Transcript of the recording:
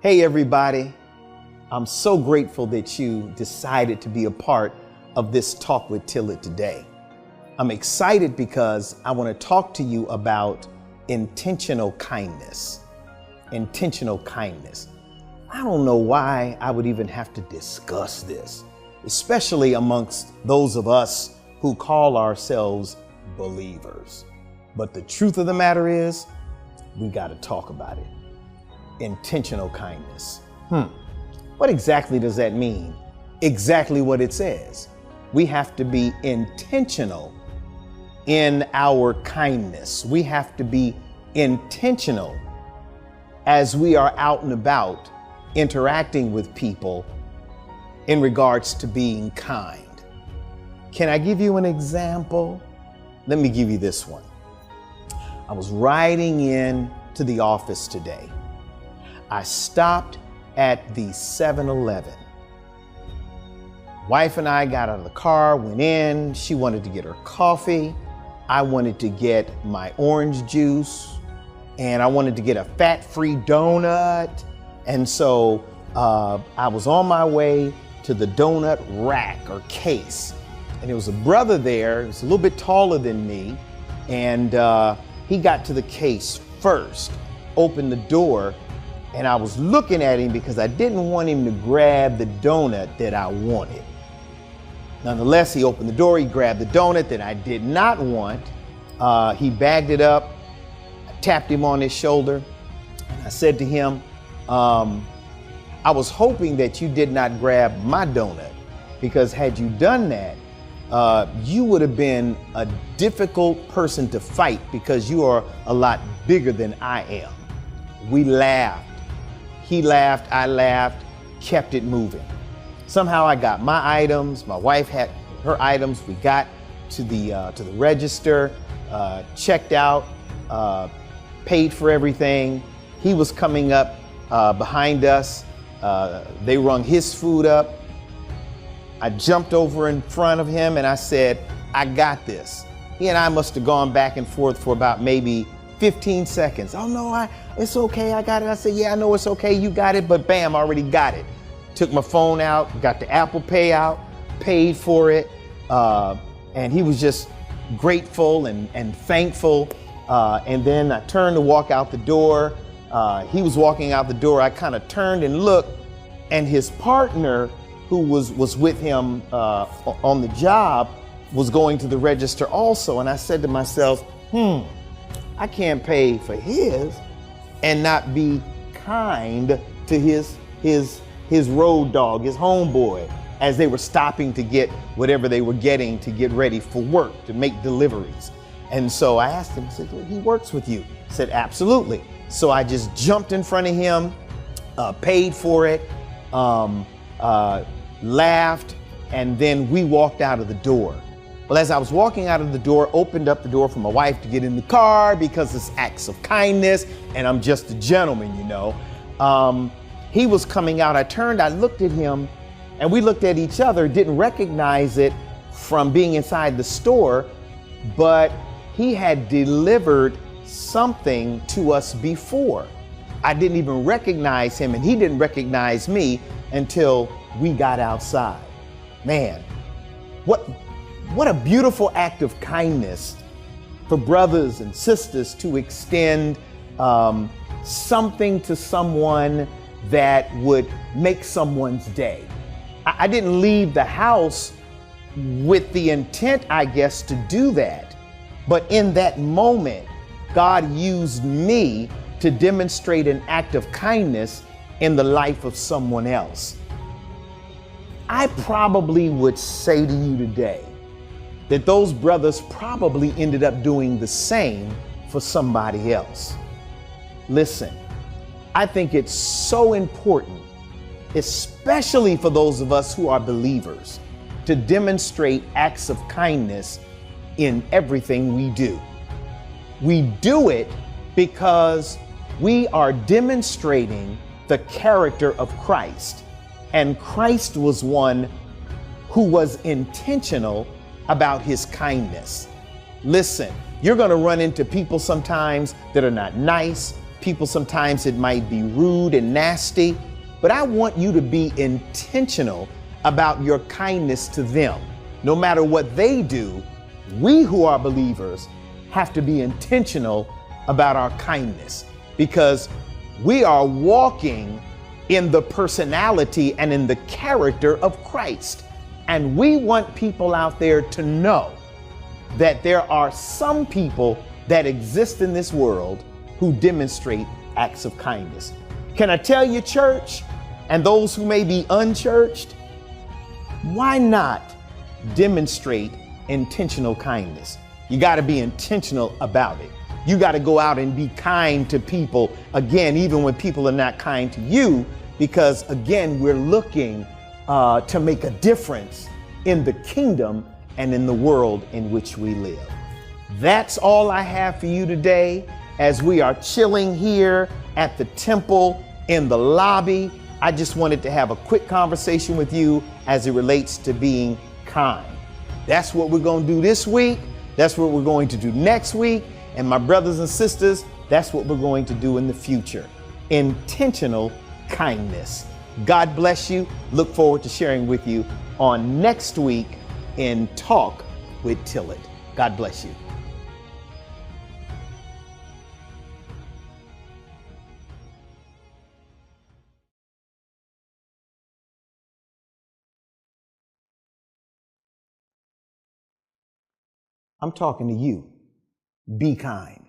Hey everybody, I'm so grateful that you decided to be a part of this talk with Tillett today. I'm excited because I want to talk to you about intentional kindness. Intentional kindness. I don't know why I would even have to discuss this, especially amongst those of us who call ourselves believers. But the truth of the matter is, we got to talk about it. Intentional kindness. What exactly does that mean? Exactly what it says. We have to be intentional in our kindness. We have to be intentional as we are out and about interacting with people in regards to being kind. Can I give you an example? Let me give you this one. I was riding in to the office today. I stopped at the 7-Eleven. Wife and I got out of the car, went in. She wanted to get her coffee. I wanted to get my orange juice, and I wanted to get a fat-free donut. And so I was on my way to the donut rack or case. And there was a brother there, he was a little bit taller than me, and he got to the case first, opened the door, and I was looking at him because I didn't want him to grab the donut that I wanted. Nonetheless, he opened the door, he grabbed the donut that I did not want. He bagged it up, I tapped him on his shoulder. I said to him, I was hoping that you did not grab my donut, because had you done that, you would have been a difficult person to fight because you are a lot bigger than I am. We laughed. He laughed, I laughed, kept it moving. Somehow I got my items, my wife had her items. We got to the register, checked out, paid for everything. He was coming up behind us. They rung his food up. I jumped over in front of him and I said, I got this. He and I must have gone back and forth for about maybe 15 seconds. Oh no, it's okay, I got it. I said, yeah, I know it's okay, you got it, but bam, I already got it. Took my phone out, got the Apple Pay out, paid for it, and he was just grateful and thankful. And then I turned to walk out the door. He was walking out the door. I kind of turned and looked, and his partner, who was with him on the job, was going to the register also. And I said to myself, I can't pay for his and not be kind to his road dog, his homeboy, as they were stopping to get whatever they were getting to get ready for work, to make deliveries. And so I asked him, I said, he works with you? He said, absolutely. So I just jumped in front of him, paid for it, laughed, and then we walked out of the door. Well, as I was walking out of the door, opened up the door for my wife to get in the car because it's acts of kindness, and I'm just a gentleman, you know. He was coming out. I turned, I looked at him, and we looked at each other, didn't recognize it from being inside the store, but he had delivered something to us before. I didn't even recognize him, and he didn't recognize me until we got outside. Man, what a beautiful act of kindness for brothers and sisters to extend something to someone that would make someone's day. I didn't leave the house with the intent, I guess, to do that. But in that moment, God used me to demonstrate an act of kindness in the life of someone else. I probably would say to you today that those brothers probably ended up doing the same for somebody else. Listen, I think it's so important, especially for those of us who are believers, to demonstrate acts of kindness in everything we do. We do it because we are demonstrating the character of Christ. And Christ was one who was intentional about his kindness. Listen, you're going to run into people sometimes that are not nice, People, sometimes it might be rude and nasty, but I want you to be intentional about your kindness to them. No matter what they do, we who are believers have to be intentional about our kindness, because we are walking in the personality and in the character of Christ. And we want people out there to know that there are some people that exist in this world who demonstrate acts of kindness. Can I tell you, church, and those who may be unchurched, why not demonstrate intentional kindness? You got to be intentional about it. You got to go out and be kind to people, again, even when people are not kind to you, because again, we're looking to make a difference in the kingdom and in the world in which we live. That's all I have for you today as we are chilling here at the temple in the lobby. I just wanted to have a quick conversation with you as it relates to being kind. That's what we're going to do this week. That's what we're going to do next week. And my brothers and sisters, that's what we're going to do in the future. Intentional kindness. God bless you. Look forward to sharing with you on next week in Talk with Tillett. God bless you. I'm talking to you. Be kind.